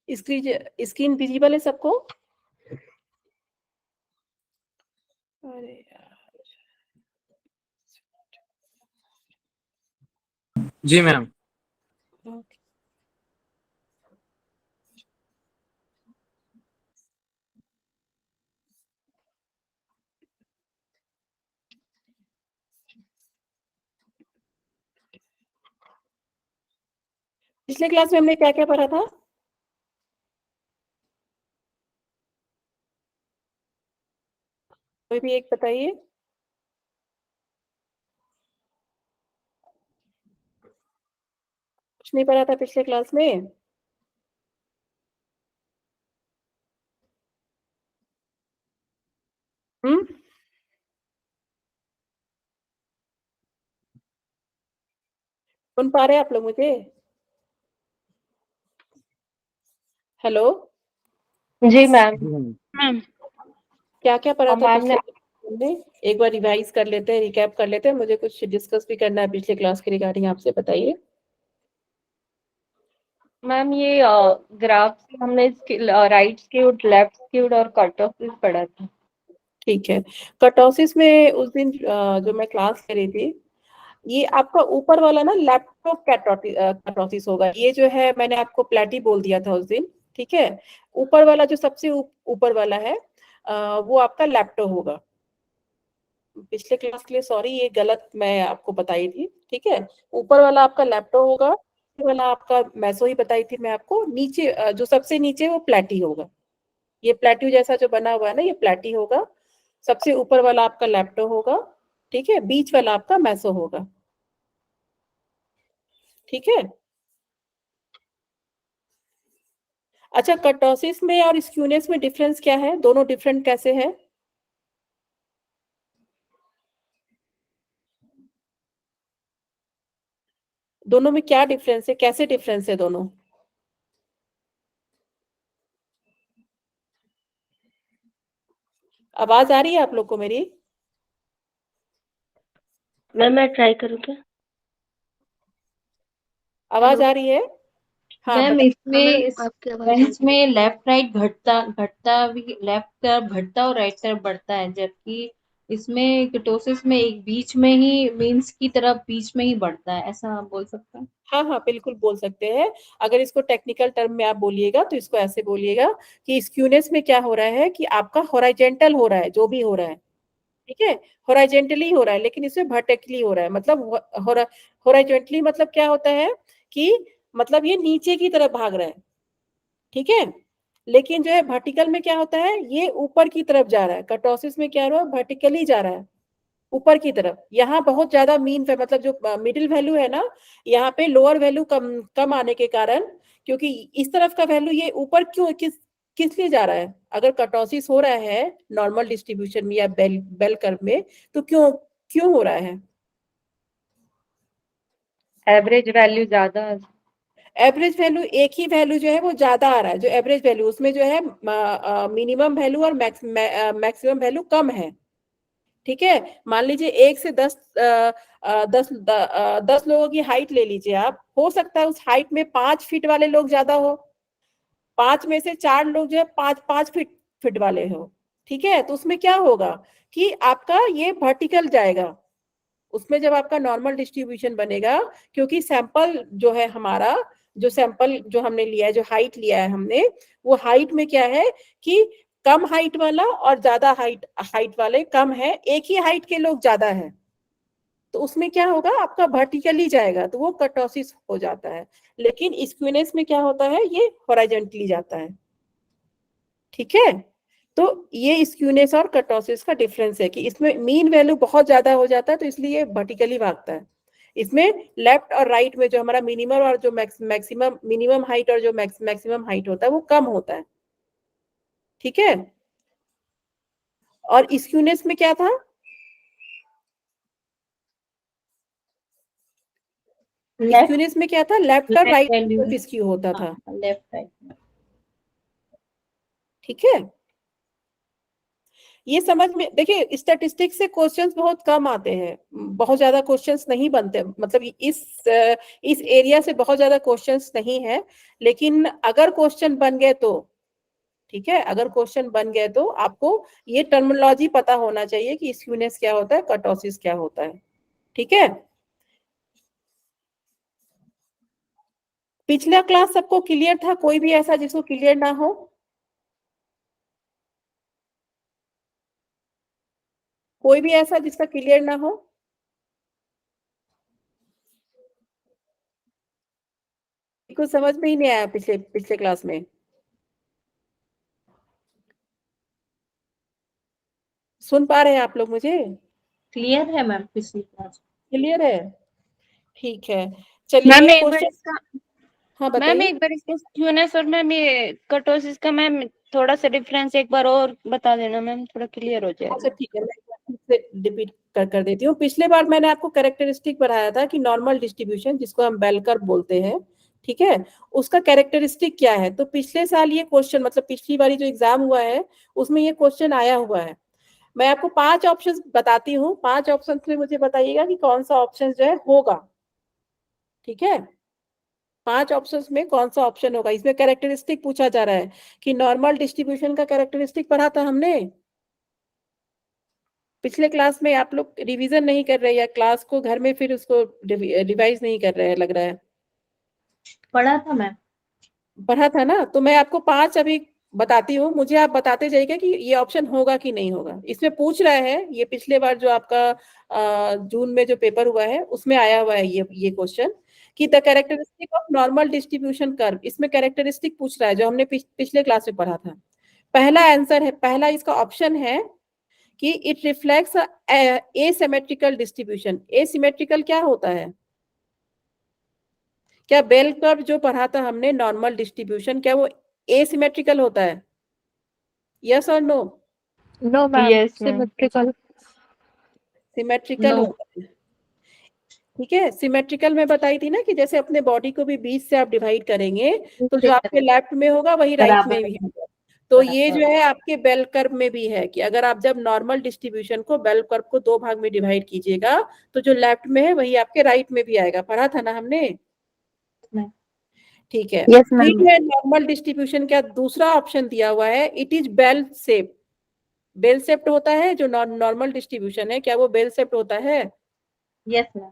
Screen visible है सबको? अरे यार, जी मैम। ओके। पिछले क्लास में हमने क्या क्या पढ़ा था? कोई भी एक बताइए। कुछ नहीं पढ़ा था पिछले क्लास में? सुन पा रहे हैं आप लोग मुझे? हेलो, जी मैम। मैम क्या क्या पढ़ा था मैम पिछले क्लास में? एक बार रिवाइज कर लेते हैं, रिकैप कर लेते हैं। मुझे कुछ डिस्कस भी करना है पिछले क्लास के रिगार्डिंग, आपसे बताइए। मैम ये ग्राफ से हमने राइट स्क्यूड, लेफ्ट स्क्यूड और कट ऑफ पढ़ा था। ठीक है। कर्टोसिस में उस दिन जो मैं क्लास ले रही थी, ये आपका ऊपर वाला ना लैप्टॉप कर्टोसिस होगा। ये जो है मैंने आपको प्लेटी बोल दिया था उस दिन, ठीक है। ऊपर वाला जो सबसे ऊपर वाला है वो आपका लैप्टो होगा। पिछले क्लास के लिए सॉरी, ये गलत मैं आपको बताई थी, ठीक है। ऊपर वाला आपका लैप्टो होगा, नीचे वाला आपका मैसो ही बताई थी मैं आपको। नीचे जो सबसे नीचे वो प्लेटी होगा। ये प्लेट्यू जैसा जो बना हुआ है ना, ये प्लेटी होगा। सबसे ऊपर वाला आपका लैप्टो होगा, ठीक है। बीच वाला आपका मैसो होगा, ठीक है। अच्छा, कर्टोसिस में और स्क्यूनेस में डिफरेंस क्या है? दोनों डिफरेंट कैसे है? दोनों में क्या डिफरेंस है, कैसे डिफरेंस है दोनों? आवाज आ रही है आप लोग को मेरी? मैम मैं ट्राई करूँ क्या? आवाज आ रही है? हाँ मैम बताइए। इसमें लेफ्ट राइट घटता घटता भी, लेफ्ट तरफ घटता और राइट तरफ बढ़ता है, जबकि इसमें कीटोसिस में एक बीच में ही मीन्स की तरफ बीच में ही बढ़ता है, ऐसा आप बोल सकते हैं? हाँ हाँ, बिल्कुल बोल सकते हैं। अगर इसको टेक्निकल टर्म में आप बोलिएगा तो इसको ऐसे बोलिएगा कि स्क्यूनेस में क्या हो रहा है कि आपका हॉरिजॉन्टल हो रहा है, जो भी हो रहा है, ठीक है। हॉरिजॉन्टली हो रहा है, लेकिन इसमें वर्टिकली हो रहा है। मतलब हॉरिजॉन्टली मतलब क्या होता है कि मतलब ये नीचे की तरफ भाग रहा है, ठीक है। लेकिन जो है वर्टिकल में क्या होता है, ये ऊपर की तरफ जा रहा है। कर्टोसिस में क्या हो रहा है, वर्टिकली जा रहा है, ऊपर की तरफ। यहाँ बहुत ज्यादा मीन मतलब जो मिडिल वैल्यू है ना, यहाँ पे लोअर वैल्यू कम कम आने के कारण, क्योंकि इस तरफ का वैल्यू ये ऊपर क्यों किस लिए जा रहा है? अगर कर्टोसिस हो रहा है नॉर्मल डिस्ट्रीब्यूशन में या बेल कर्व में, तो क्यों क्यों हो रहा है? एवरेज वैल्यू ज्यादा। एवरेज वैल्यू एक ही वैल्यू जो है वो ज्यादा आ रहा है। जो एवरेज वैल्यू उसमें जो है मिनिमम वैल्यू और मैक्सिमम वैल्यू कम है, ठीक है। मान लीजिए 1 से 10 10 लोगों की हाइट ले लीजिए आप। हो सकता है उस हाइट में 5 फीट वाले लोग ज्यादा हो, 5 में से 4 लोग जो है 5 5 फीट फीट वाले हो, ठीक है। तो उसमें क्या होगा कि आपका ये वर्टिकल जाएगा। उसमें जब आपका नॉर्मल डिस्ट्रीब्यूशन बनेगा, क्योंकि सैंपल जो है हमारा, जो सैंपल जो हमने लिया है, जो हाइट लिया है हमने, वो हाइट में क्या है कि कम हाइट वाला और ज्यादा हाइट हाइट वाले कम है, एक ही हाइट के लोग ज्यादा है। तो उसमें क्या होगा, आपका वर्टिकली जाएगा, तो वो कर्टोसिस हो जाता है। लेकिन स्क्यूनेस में क्या होता है, ये हॉरिजॉन्टली जाता है, ठीक है। तो ये स्क्यूनेस और कर्टोसिस का डिफरेंस है कि इसमें मीन वैल्यू बहुत ज्यादा हो जाता है, तो इसलिए वर्टिकली भागता है। इसमें लेफ्ट और राइट में जो हमारा मिनिमम और जो मैक्सिमम मिनिमम हाइट और जो मैक्सिमम हाइट होता है वो कम होता है, ठीक है। और स्क्यूनेस में क्या था? स्क्यूनेस में क्या था, लेफ्ट और राइट वैल्यू। तरफ स्क्यू होता था, लेफ्ट राइट। ठीक है। ये समझ में, देखिए स्टैटिस्टिक्स से क्वेश्चंस बहुत कम आते हैं, बहुत ज्यादा क्वेश्चंस नहीं बनते, मतलब इस एरिया से बहुत ज्यादा क्वेश्चंस नहीं है, लेकिन अगर क्वेश्चन बन गए तो ठीक है, अगर क्वेश्चन बन गए तो आपको ये टर्मिनोलॉजी पता होना चाहिए कि स्क्यूनेस क्या होता है, कर्टोसिस क्या होता है। ठीक है, पिछला क्लास सबको क्लियर था? कोई भी ऐसा जिसको क्लियर ना हो? कोई भी ऐसा जिसका क्लियर ना हो? कुछ समझ में ही नहीं आया पिछले पिछले क्लास में? सुन पा रहे हैं आप लोग मुझे? क्लियर है मैम पिछली क्लास। क्लियर है, ठीक है। चलिए मैम ये एक बार क्वेश्चन, इसका हाँ मैम बताइए। एक बार इसका क्यूनेस और मैम ये कर्टोसिस का मैम थोड़ा सा डिफरेंस एक बार और बता देना मैम, थोड़ा क्लियर हो अच्छा जाएगा। ठीक है, मैं एक बार फिर से रिपीट कर देती हूँ। पिछले बार मैंने आपको कैरेक्टरिस्टिक पढ़ाया था कि नॉर्मल डिस्ट्रीब्यूशन जिसको हम बेल कर्व बोलते हैं, ठीक है, उसका कैरेक्टरिस्टिक क्या है। तो पिछले साल ये क्वेश्चन, मतलब पिछली बारी जो एग्जाम हुआ है उसमें ये क्वेश्चन आया हुआ है। मैं आपको 5 ऑप्शंस बताती हूँ, 5 ऑप्शंस में मुझे बताइएगा कि कौन सा ऑप्शन जो है होगा। ठीक है, 5 ऑप्शंस में कौन सा ऑप्शन होगा। इसमें कैरेक्टरिस्टिक पूछा जा रहा है कि नॉर्मल डिस्ट्रीब्यूशन का कैरेक्टरिस्टिक पढ़ा था हमने पिछले क्लास में। आप लोग रिवीजन नहीं कर रहे या क्लास को घर में फिर उसको रिवाइज नहीं कर रहे हैं लग रहा है। पढ़ा था मैम। पढ़ा था ना, तो मैं आपको 5 अभी बताती हूँ, मुझे आप बताते जाइएगा कि ये ऑप्शन होगा कि नहीं होगा। इसमें पूछ रहा है, ये पिछले बार जो आपका जून में जो पेपर हुआ है उसमें आया हुआ है ये क्वेश्चन कि the characteristic of normal distribution curve. इसमें कैरेक्टरिस्टिक पूछ रहा है जो हमने पिछले क्लास में पढ़ा था। पहला आंसर है, पहला इसका ऑप्शन है कि it reflects asymmetrical distribution. Asymmetrical क्या होता है? क्या बेल कर्व जो पढ़ा था हमने नॉर्मल डिस्ट्रीब्यूशन, क्या वो एसिमेट्रिकल होता है? यस और no? No ma'am, yes ma'am. Symmetrical. Symmetrical No. होता है, ठीक है। सिमेट्रिकल में बताई थी ना कि जैसे अपने बॉडी को भी 20 से आप डिवाइड करेंगे तो जो आपके लेफ्ट में होगा वही राइट में भी होगा। तो ये जो है आपके बेल कर्व में भी है कि अगर आप जब नॉर्मल डिस्ट्रीब्यूशन को, बेल कर्व को 2 भाग में डिवाइड कीजिएगा तो जो लेफ्ट में है वही आपके राइट में भी आएगा। पढ़ा था ना हमने, ठीक है। यस फिर मैम। है नॉर्मल डिस्ट्रीब्यूशन का दूसरा ऑप्शन दिया हुआ है, it is bell shape. Bell shaped होता है जो नॉर्मल डिस्ट्रीब्यूशन है, क्या वो बेल शेप्ड होता है? Yes ma'am.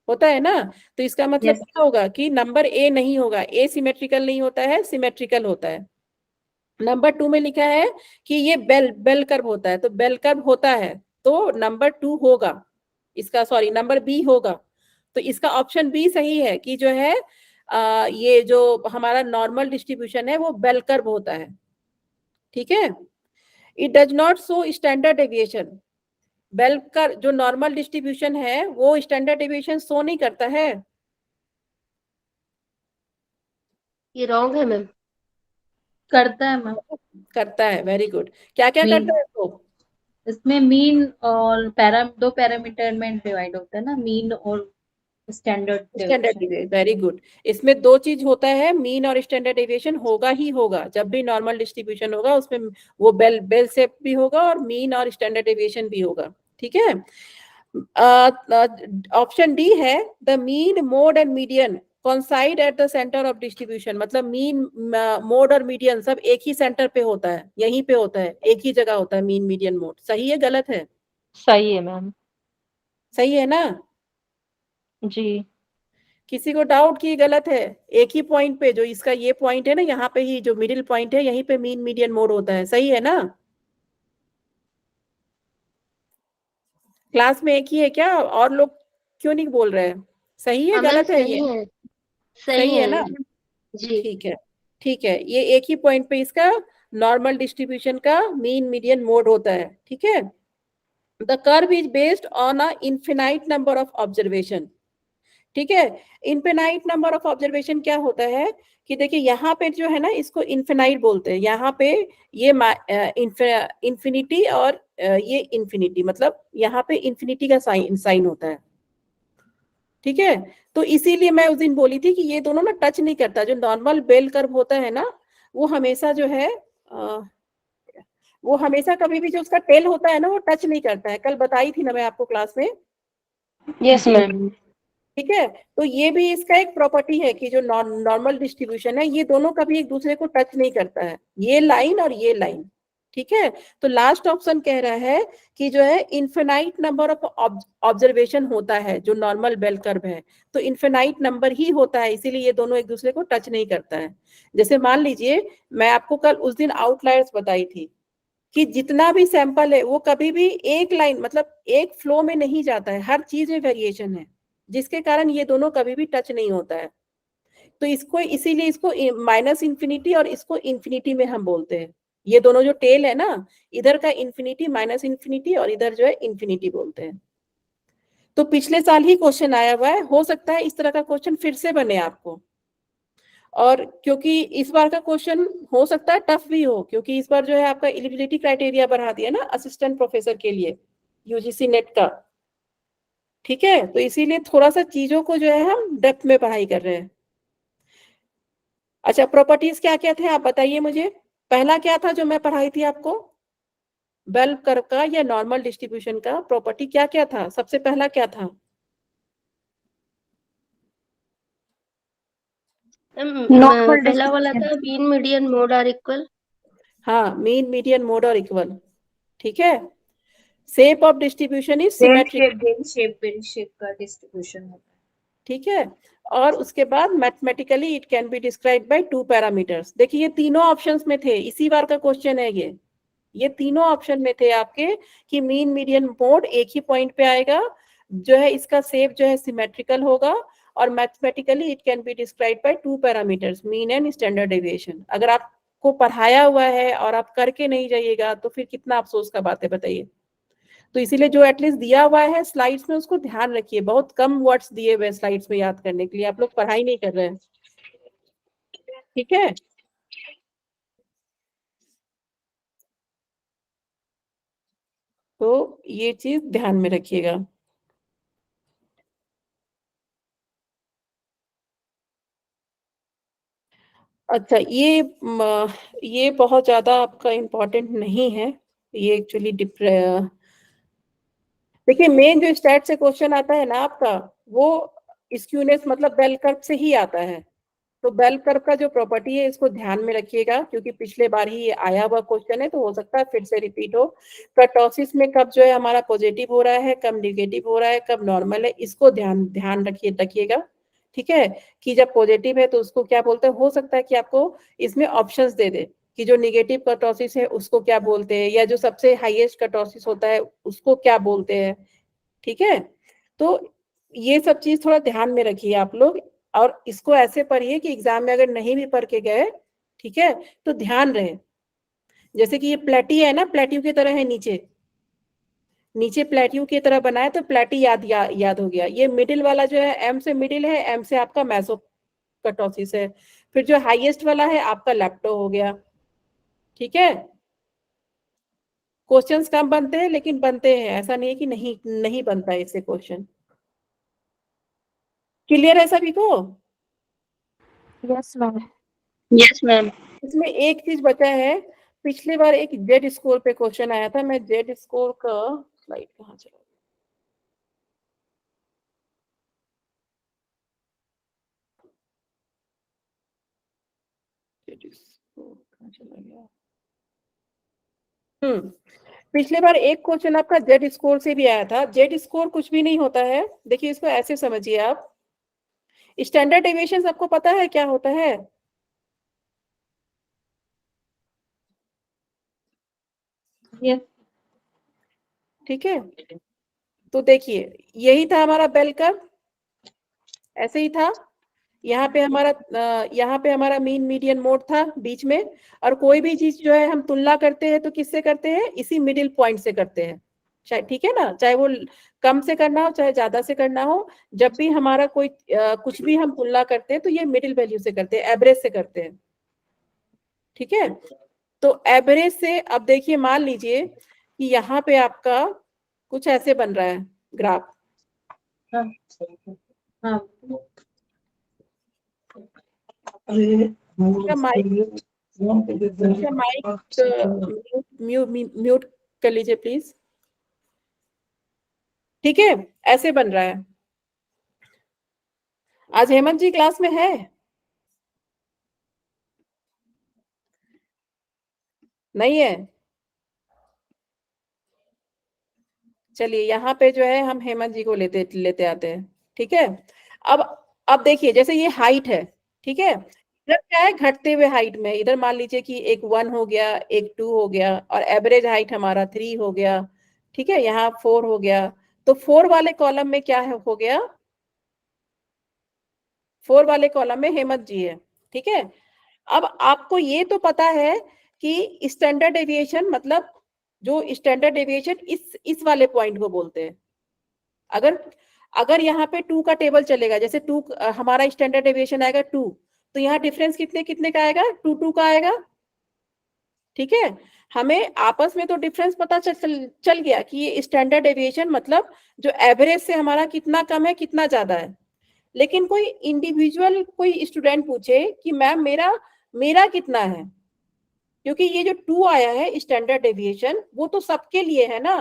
होता है ना। तो इसका मतलब Yes. क्या होगा कि नंबर ए नहीं होगा, ए सिमेट्रिकल नहीं होता है, सिमेट्रिकल होता है। नंबर 2 में लिखा है कि ये बेल कर्व होता है, तो बेल कर्व होता है तो नंबर 2 होगा इसका, सॉरी नंबर बी होगा। तो इसका ऑप्शन बी सही है कि जो है ये जो हमारा नॉर्मल डिस्ट्रीब्यूशन है वो बेल कर्व होता है। ठीक है, it does not show standard deviation. Bell का जो नॉर्मल डिस्ट्रीब्यूशन है वो स्टैंडर्ड डेविएशन शो नहीं करता है। ये रॉन्ग है मैम। करता है मैम। करता है, वेरी गुड। क्या क्या मीन, करता है तो? इसमें मीन और दो पैरामीटर में डिवाइड होता है ना, मीन और standard standard deviation. Deviation, very good. इसमें 2 चीज होता है, मीन और स्टैंडर्ड डेविएशन होगा ही होगा। जब भी नॉर्मल डिस्ट्रीब्यूशन होगा उसमें वो बेल शेप भी होगा और मीन और स्टैंडर्ड डेविएशन भी होगा। ठीक है, ऑप्शन डी है the mean, mode and median coincide at the centre of distribution. मतलब मीन, मोड और मीडियन सब एक ही सेंटर पे होता है, यहीं पे होता है, एक ही जगह होता है मीन, मीडियन, मोड। सही है गलत है? सही है मैम। सही है ना? जी। किसी को डाउट कि गलत है? एक ही पॉइंट पे, जो इसका ये पॉइंट है ना, यहाँ पे ही जो मिडिल पॉइंट है यहीं पे मीन मीडियन मोड होता है। सही है ना? क्लास में एक ही है क्या? और लोग क्यों नहीं बोल रहे हैं? सही है हाँ मैम गलत है सही ये? है। सही सही है है ना? मैम। जी। ठीक है, ठीक है, ये एक ही पॉइंट पे इसका नॉर्मल डिस्ट्रीब्यूशन का मीन मीडियन मोड होता है। ठीक है, the curve is based on a infinite number of observation. ठीक है, इनफिनाइट नंबर ऑफ ऑब्जर्वेशन क्या होता है कि देखिए यहाँ पे जो है ना, इसको इनफिनाइट बोलते हैं। यहाँ पे ये इंफिनिटी और ये इंफिनिटी, मतलब यहाँ पे इंफिनिटी का साइन होता है। ठीक है, तो इसीलिए मैं उस दिन बोली थी कि ये दोनों ना टच नहीं करता। जो नॉर्मल बेल कर्व होता है ना वो हमेशा जो है वो हमेशा कभी भी जो उसका टेल होता है ना वो टच नहीं करता है। कल बताई थी ना मैं आपको क्लास में, यस मैम। ठीक है। तो ये भी इसका एक प्रॉपर्टी है कि जो नॉर्मल डिस्ट्रीब्यूशन है ये दोनों कभी एक दूसरे को टच नहीं करता है, ये लाइन और ये लाइन, ठीक है। तो लास्ट ऑप्शन कह रहा है कि जो है इन्फिनाइट नंबर ऑफ ऑब्जर्वेशन होता है जो नॉर्मल बेल कर्व है, तो इन्फिनाइट नंबर ही होता है, इसीलिए ये दोनों एक दूसरे को टच नहीं करता है। जैसे मान लीजिए मैं आपको कल उस दिन आउटलायर्स बताई थी कि जितना भी सैंपल है वो कभी भी एक लाइन मतलब एक फ्लो में नहीं जाता है, हर चीज में वेरिएशन है, जिसके कारण ये दोनों कभी भी टच नहीं होता है। तो इसको इसीलिए इसको माइनस इंफिनिटी और इसको इंफिनिटी में हम बोलते हैं। ये दोनों जो टेल है ना, इधर का इंफिनिटी माइनस इंफिनिटी और इधर जो है इंफिनिटी बोलते हैं। तो पिछले साल ही क्वेश्चन आया हुआ है, हो सकता है इस तरह का क्वेश्चन फिर से बने आपको। और क्योंकि इस बार का क्वेश्चन हो सकता है टफ भी हो, क्योंकि इस बार जो है आपका एलिजिबिलिटी क्राइटेरिया बढ़ा दिया ना असिस्टेंट प्रोफेसर के लिए यूजीसी नेट का, ठीक है। तो इसीलिए थोड़ा सा चीजों को जो है हम डेप्थ में पढ़ाई कर रहे हैं। अच्छा, प्रॉपर्टीज क्या क्या थे आप बताइए मुझे। पहला क्या था जो मैं पढ़ाई थी आपको बेल कर्व का या नॉर्मल डिस्ट्रीब्यूशन का, प्रॉपर्टी क्या क्या था, सबसे पहला क्या था? Normal पहला वाला distribution. था mean median mode are equal. हाँ, मीन मीडियन मोड और इक्वल, ठीक है। Shape of distribution is bell symmetric, shape का डिस्ट्रीब्यूशन होता है। ठीक है। और उसके बाद mathematically it can be describe by 2 parameters. देखिए ये तीनों ऑप्शंस में थे, इसी बार का क्वेश्चन है ये तीनों ऑप्शन में थे आपके कि मीन मीडियन मोड एक ही पॉइंट पे आएगा, जो है इसका शेप जो है सिमेट्रिकल होगा, और mathematically it can be describe by 2 parameters mean and standard deviation. अगर आपको पढ़ाया हुआ है और आप करके नहीं जाइएगा तो फिर कितना अफसोस का बात है बताइए। तो इसीलिए जो एटलीस्ट दिया हुआ है स्लाइड्स में उसको ध्यान रखिए, बहुत कम वर्ड्स दिए हुए स्लाइड्स में याद करने के लिए, आप लोग पढ़ाई नहीं कर रहे हैं, ठीक है। तो ये चीज ध्यान में रखिएगा। अच्छा, ये बहुत ज्यादा आपका इम्पोर्टेंट नहीं है, ये एक्चुअली देखिए मेन जो स्टैट से क्वेश्चन आता है ना आपका, वो स्क्यूनेस मतलब बेल कर्व से ही आता है। तो बेल कर्व का जो प्रॉपर्टी है इसको ध्यान में रखिएगा, क्योंकि पिछले बार ही ये आया हुआ क्वेश्चन है, तो हो सकता है फिर से रिपीट हो। कर्टोसिस में कब जो है हमारा पॉजिटिव हो रहा है, कब निगेटिव हो रहा है, कब नॉर्मल है, इसको ध्यान ध्यान रखिएगा, ठीक है। कि जब पॉजिटिव है तो उसको क्या बोलते हैं, हो सकता है कि आपको इसमें ऑप्शंस दे दे कि जो निगेटिव कर्टोसिस है उसको क्या बोलते हैं, या जो सबसे हाईएस्ट कर्टोसिस होता है उसको क्या बोलते हैं, ठीक है। तो ये सब चीज थोड़ा ध्यान में रखिए आप लोग, और इसको ऐसे पढ़िए कि एग्जाम में अगर नहीं भी पढ़ के गए, ठीक है, तो ध्यान रहे। जैसे कि ये प्लेटी है ना, प्लेट्यू की तरह है, नीचे नीचे प्लेट्यू की तरह बनाए तो प्लेटी याद हो गया। ये मिडिल वाला जो है एम से मिडिल है, एम से आपका मेसोकर्टोसिस है। फिर जो हाईएस्ट वाला है आपका लैप्टो हो गया, ठीक है। क्वेश्चंस कम बनते हैं लेकिन बनते हैं, ऐसा नहीं है कि नहीं नहीं बनता है इससे क्वेश्चन। क्लियर है सभी को? Yes ma'am. Yes ma'am. इसमें एक चीज बचा है, पिछली बार एक जेड स्कोर पे क्वेश्चन आया था, मैं जेड स्कोर का स्लाइड कहाँ चला गया। पिछले बार एक क्वेश्चन आपका जेड स्कोर से भी आया था। जेड स्कोर कुछ भी नहीं होता है, देखिए इसको ऐसे समझिए आप, स्टैंडर्ड डेविएशन आपको पता है क्या होता है? यस। ठीक है, तो देखिए यही था हमारा बेल कर्व, ऐसे ही था। यहाँ पे हमारा मीन मीडियन मोड था बीच में, और कोई भी चीज जो है हम तुलना करते हैं तो किससे करते हैं, इसी मिडिल पॉइंट से करते हैं, चाहे ठीक है ना, चाहे वो कम से करना हो चाहे ज्यादा से करना हो, जब भी हमारा कोई कुछ भी हम तुलना करते हैं तो ये मिडिल वैल्यू से करते हैं, एवरेज से करते हैं, ठीक है। तो एवरेज से अब देखिए मान लीजिए कि यहाँ पे आपका कुछ ऐसे बन रहा है ग्राफ, हाँ हाँ। माइक माइक म्यूट कर लीजिए प्लीज। ठीक है, ऐसे बन रहा है। आज हेमंत जी क्लास में है? नहीं है? चलिए यहाँ पे जो है हम हेमंत जी को लेते लेते आते हैं। ठीक है, अब देखिए जैसे ये हाइट है, ठीक है, इधर क्या है घटते हुए हाइट में, इधर मान लीजिए कि एक 1 हो गया, एक 2 हो गया, और एवरेज हाइट हमारा 3 हो गया। ठीक है, यहाँ 4 हो गया। तो 4 वाले कॉलम में क्या हो गया? 4 वाले कॉलम में हेमंत जी है। ठीक है, अब आपको ये तो पता है कि स्टैंडर्ड डेविएशन मतलब जो स्टैंडर्ड डेविएशन इस वाले पॉइंट को बोलते हैं। अगर अगर यहाँ पे 2 का टेबल चलेगा, जैसे 2 हमारा स्टैंडर्ड डेविएशन आएगा 2, तो यहाँ डिफरेंस कितने कितने का आएगा? 2 का आएगा। ठीक है, हमें आपस में तो डिफरेंस पता चल गया कि ये स्टैंडर्ड डेविएशन मतलब जो एवरेज से हमारा कितना कम है कितना ज्यादा है। लेकिन कोई इंडिविजुअल कोई स्टूडेंट पूछे कि मैम मेरा मेरा कितना है, क्योंकि ये जो 2 आया है स्टैंडर्ड डेविएशन वो तो सबके लिए है ना।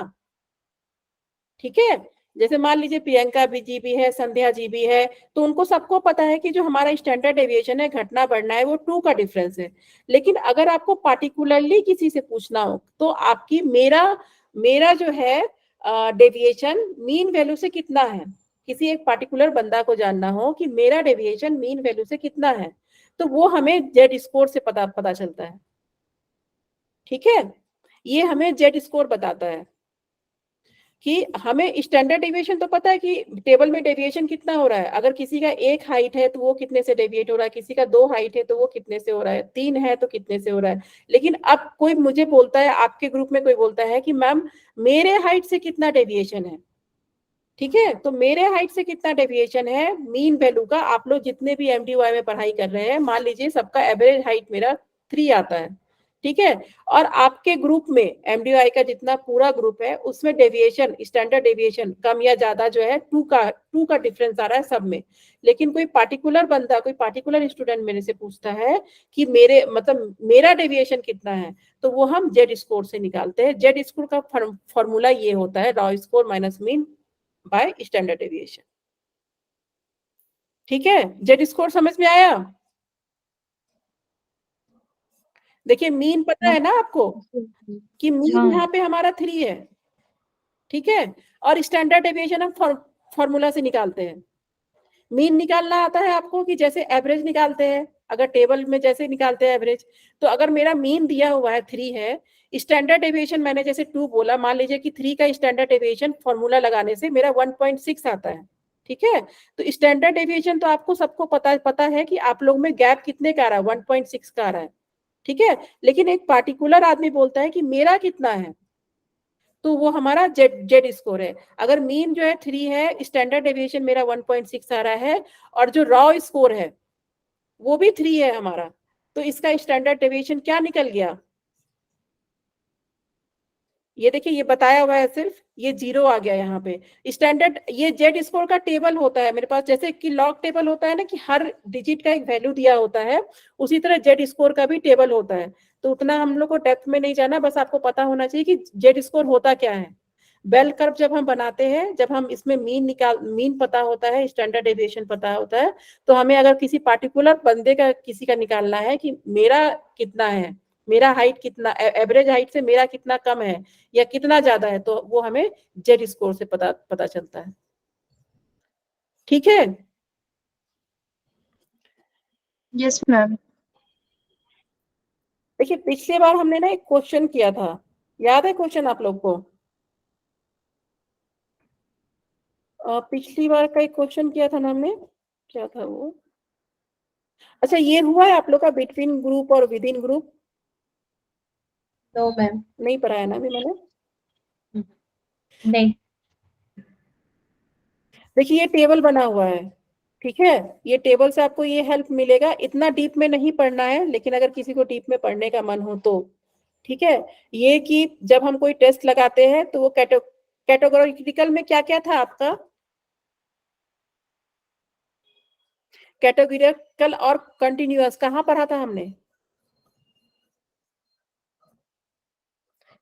ठीक है, जैसे मान लीजिए प्रियंका जी भी है, संध्या जी भी है, तो उनको सबको पता है कि जो हमारा स्टैंडर्ड डेविएशन है घटना बढ़ना है वो 2 का डिफरेंस है। लेकिन अगर आपको पार्टिकुलरली किसी से पूछना हो तो आपकी मेरा मेरा जो है डेविएशन मीन वैल्यू से कितना है, किसी एक पार्टिकुलर बंदा को जानना हो कि मेरा डेविएशन मीन वैल्यू से कितना है, तो वो हमें जेड स्कोर से पता चलता है। ठीक है, ये हमें जेड स्कोर बताता है कि हमें स्टैंडर्ड डेविएशन तो पता है कि टेबल में डेविएशन कितना हो रहा है। अगर किसी का 1 हाइट है तो वो कितने से डेविएट हो रहा है, किसी का 2 हाइट है तो वो कितने से हो रहा है, 3 है तो कितने से हो रहा है। लेकिन अब कोई मुझे बोलता है, आपके ग्रुप में कोई बोलता है कि मैम मेरे हाइट से कितना डेविएशन है। ठीक है, तो मेरे हाइट से कितना डेविएशन है मीन वैल्यू का, आप लोग जितने भी एमडीवाई में पढ़ाई कर रहे हैं, मान लीजिए सबका एवरेज हाइट मेरा 3 आता है। ठीक है, और आपके ग्रुप में एमडीआई का जितना पूरा ग्रुप है उसमें डेविएशन स्टैंडर्ड डेविएशन कम या ज्यादा जो है 2 का डिफरेंस आ रहा है सब में। लेकिन कोई पार्टिकुलर बंदा, कोई पार्टिकुलर स्टूडेंट मेरे से पूछता है कि मेरे मतलब मेरा डेविएशन कितना है, तो वो हम जेड स्कोर से निकालते हैं। जेड स्कोर का फॉर्मूला ये होता है raw score minus mean by standard deviation. ठीक है, जेड स्कोर समझ में आया? देखिए मीन पता है ना आपको कि मीन यहाँ पे हमारा 3 है। ठीक है, और स्टैंडर्ड डेविएशन हम फॉर्मूला से निकालते हैं। मीन निकालना आता है आपको कि जैसे एवरेज निकालते हैं, अगर टेबल में जैसे निकालते हैं एवरेज, तो अगर मेरा मीन दिया हुआ है 3 है, स्टैंडर्ड डेविएशन मैंने जैसे 2 बोला, मान लीजिए कि 3 का स्टैंडर्ड डेविएशन फॉर्मूला लगाने से मेरा 1.6 आता है। ठीक है, तो स्टैंडर्ड डेविएशन तो आपको सबको पता है कि आप लोग में गैप कितने का आ रहा है, 1.6 का आ रहा है। ठीक है, लेकिन एक पार्टिकुलर आदमी बोलता है कि मेरा कितना है, तो वो हमारा जेड स्कोर है। अगर मीन जो है 3 है, स्टैंडर्ड डेविएशन मेरा 1.6 आ रहा है, और जो रॉ स्कोर है वो भी 3 है हमारा, तो इसका स्टैंडर्ड डेविएशन क्या निकल गया? ये देखिए, ये बताया हुआ है सिर्फ, ये 0 आ गया यहाँ पे। स्टैंडर्ड ये जेड स्कोर का टेबल होता है मेरे पास, जैसे कि लॉग टेबल होता है ना कि हर डिजिट का एक वैल्यू दिया होता है, उसी तरह जेड स्कोर का भी टेबल होता है। तो उतना हम लोग को डेप्थ में नहीं जाना, बस आपको पता होना चाहिए कि जेड स्कोर होता क्या है। बेल कर्व जब हम बनाते हैं, जब हम इसमें मीन पता होता है, स्टैंडर्ड डेविएशन पता होता है, तो हमें अगर किसी पार्टिकुलर बंदे का किसी का निकालना है कि मेरा कितना है, मेरा हाइट कितना, एवरेज हाइट से मेरा कितना कम है या कितना ज्यादा है, तो वो हमें जेड स्कोर से पता चलता है। ठीक है, यस मैम। देखिए पिछली बार हमने ना एक क्वेश्चन किया था, याद है क्वेश्चन आप लोग को? पिछली बार का एक क्वेश्चन किया था ना हमने, क्या था वो? अच्छा, ये हुआ है आप लोग का बिटवीन ग्रुप और within group? No ma'am. नहीं पढ़ाया ना अभी मैंने? नहीं। देखिए ये टेबल बना हुआ है, ठीक है, ये टेबल से आपको ये हेल्प मिलेगा। इतना डीप में नहीं पढ़ना है, लेकिन अगर किसी को डीप में पढ़ने का मन हो तो ठीक है। ये कि जब हम कोई टेस्ट लगाते हैं तो वो कैटेगोरिकल में क्या क्या था आपका? कैटेगोरिकल और कंटिन्यूअस कहाँ पढ़ा था हमने?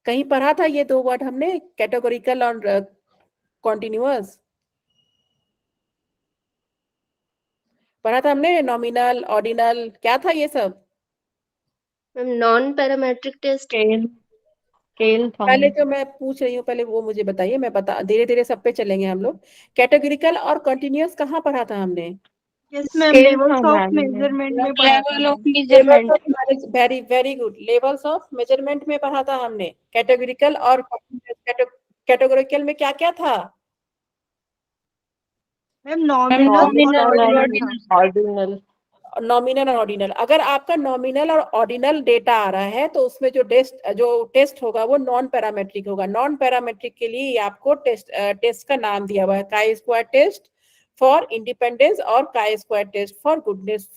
कहीं पढ़ा था ये 2 वर्ड हमने, कैटेगोरिकल और कॉन्टिन्यूअस पढ़ा था हमने, नॉमिनल, ऑर्डिनल, क्या था ये सब? Ma'am non parametric test. Scale था पहले जो मैं पूछ रही हूँ पहले वो मुझे बताइए, मैं बता धीरे धीरे सब पे चलेंगे हम लोग। कैटेगोरिकल और कॉन्टिन्यूअस कहाँ पढ़ा था हमने? यस मैम, स्केल लेवल्स था ऑफ मैम मेजरमेंट में पढ़ा था level of ma'am. Levels measurement. Of very very good, levels of measurement में पढ़ा था हमने। कैटेगोरिकल और कैटेगोरिकल में क्या क्या था? मैम नॉमिनल और नॉमिनल और ऑर्डिनल था। ऑर्डिनल। नॉमिनल और ऑर्डिनल। अगर आपका नॉमिनल और ऑर्डिनल डेटा आ रहा है तो उसमें जो टेस्ट होगा वो नॉन पैरामेट्रिक होगा। नॉन पैरामेट्रिक के लिए आपको टेस्ट का नाम दिया हुआ है, chi square test for independence और chi square test for goodness.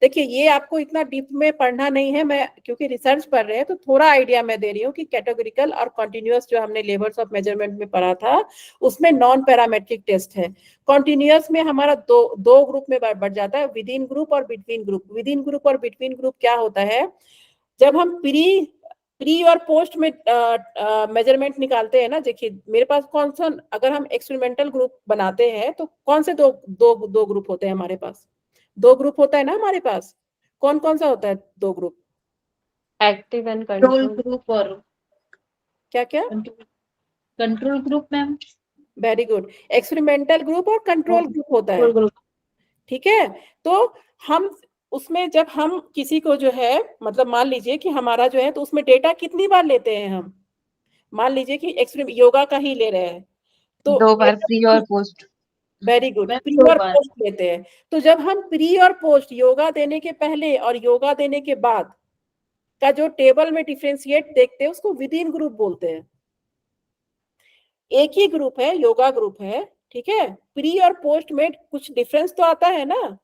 देखिए ये आपको इतना डीप में पढ़ना नहीं है, मैं क्योंकि रिसर्च पढ़ रहे हैं तो थोड़ा आइडिया मैं दे रही हूँ कि कैटेगोरिकल और कॉन्टिन्यूअस जो हमने लेवल्स ऑफ मेजरमेंट में पढ़ा था उसमें नॉन पैरामेट्रिक टेस्ट है। कॉन्टिन्यूअस में हमारा दो ग्रुप में बढ़ जाता है, विद इन ग्रुप और between group. With in group और बिटवीन ग्रुप क्या होता है? जब हम प्री और पोस्ट में मेजरमेंट निकालते हैं ना, देखिए मेरे पास कौन सा, अगर हम एक्सपेरिमेंटल ग्रुप बनाते हैं तो कौन से दो ग्रुप होते हैं हमारे पास? 2 ग्रुप होता है ना हमारे पास। कौन कौन सा होता है 2 group? Active and control control. Group और क्या क्या? Control group ma'am. Very good. Experimental group और कंट्रोल ग्रुप होता है, ग्रुप। ठीक है। तो हम उसमें जब हम किसी को जो है, मतलब मान लीजिए कि हमारा जो है, तो उसमें डेटा कितनी बार लेते हैं हम? मान लीजिए कि योगा का ही ले रहे हैं तो 2 बार प्री और post. Very good, ma'am pre 2 और बार। पोस्ट लेते हैं। तो जब हम प्री और पोस्ट, योगा देने के पहले और योगा देने के बाद का जो टेबल में डिफरेंशिएट देखते हैं उसको विद इन ग्रुप बोलते हैं। एक ही ग्रुप है, योगा ग्रुप है, ठीक है, प्री और पोस्ट में कुछ डिफरेंस तो आता है ना,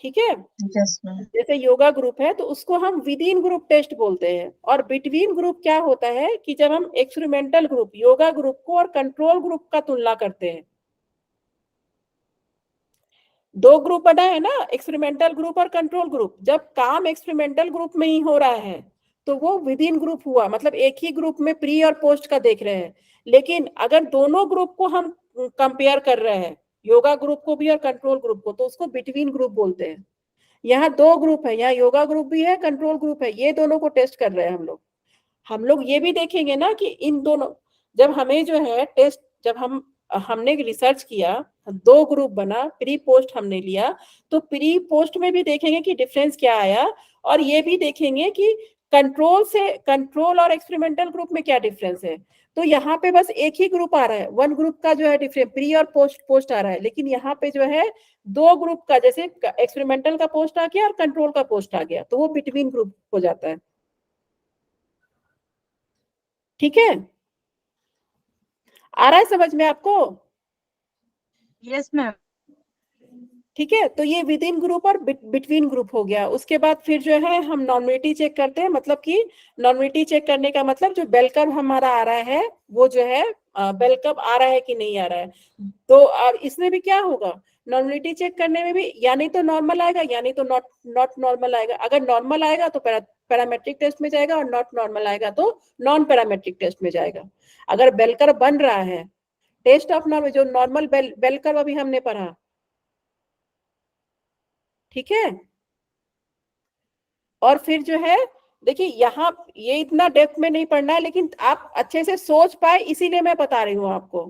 ठीक है। Yes ma'am. जैसे योगा ग्रुप है तो उसको हम विद इन ग्रुप टेस्ट बोलते हैं। और बिटवीन ग्रुप क्या होता है कि जब हम एक्सपेरिमेंटल ग्रुप, योगा ग्रुप को और कंट्रोल ग्रुप का तुलना करते हैं। 2 ग्रुप बना है ना, एक्सपेरिमेंटल ग्रुप और कंट्रोल ग्रुप। जब काम एक्सपेरिमेंटल ग्रुप में ही हो रहा है तो वो विद इन ग्रुप हुआ, मतलब एक ही ग्रुप में प्री और पोस्ट का देख रहे हैं। लेकिन अगर दोनों ग्रुप को हम कंपेयर कर रहे हैं, योगा ग्रुप को भी और कंट्रोल ग्रुप को, तो उसको बिटवीन ग्रुप बोलते हैं। यहाँ 2 ग्रुप है, यहाँ योगा ग्रुप भी है, कंट्रोल ग्रुप है, ये दोनों को टेस्ट कर रहे हैं हम लोग। हम लोग ये भी देखेंगे ना कि इन दोनों, जब हमें जो है टेस्ट, जब हमने रिसर्च किया, 2 ग्रुप बना, प्री पोस्ट हमने लिया, तो प्री पोस्ट में भी देखेंगे कि डिफरेंस क्या आया, और ये भी देखेंगे कि कंट्रोल और एक्सपेरिमेंटल ग्रुप में क्या डिफरेंस है। तो यहाँ पे बस एक ही ग्रुप आ रहा है, 1 ग्रुप का जो है डिफरेंस, प्री और पोस्ट आ रहा है, लेकिन यहाँ पे जो है 2 ग्रुप का, जैसे एक्सपेरिमेंटल का पोस्ट आ गया और कंट्रोल का पोस्ट आ गया, तो वो बिटवीन ग्रुप हो जाता है, ठीक है। आ रहा है समझ में आपको? Yes ma'am. ठीक है, तो ये विद इन ग्रुप और बिटवीन ग्रुप हो गया। उसके बाद फिर जो है हम नॉर्मलिटी चेक करते हैं, मतलब कि नॉर्मलिटी चेक करने का मतलब जो बेल कर्व हमारा आ रहा है वो जो है बेल कर्व आ रहा है कि नहीं आ रहा है। तो और इसमें भी क्या होगा, नॉर्मलिटी चेक करने में भी या नहीं तो नॉर्मल आएगा या नहीं तो नॉट नॉर्मल आएगा। अगर नॉर्मल आएगा तो पैरामेट्रिक टेस्ट में जाएगा, और नॉट नॉर्मल आएगा तो नॉन पैरामेट्रिक टेस्ट में जाएगा। अगर बेल कर्व बन रहा है, टेस्ट ऑफ नॉर्मल, जो नॉर्मल बेल कर्व अभी हमने पढ़ा, ठीक है। और फिर जो है, देखिए यहाँ ये इतना डेप्थ में नहीं पढ़ना है, लेकिन आप अच्छे से सोच पाए इसीलिए मैं बता रही हूँ आपको।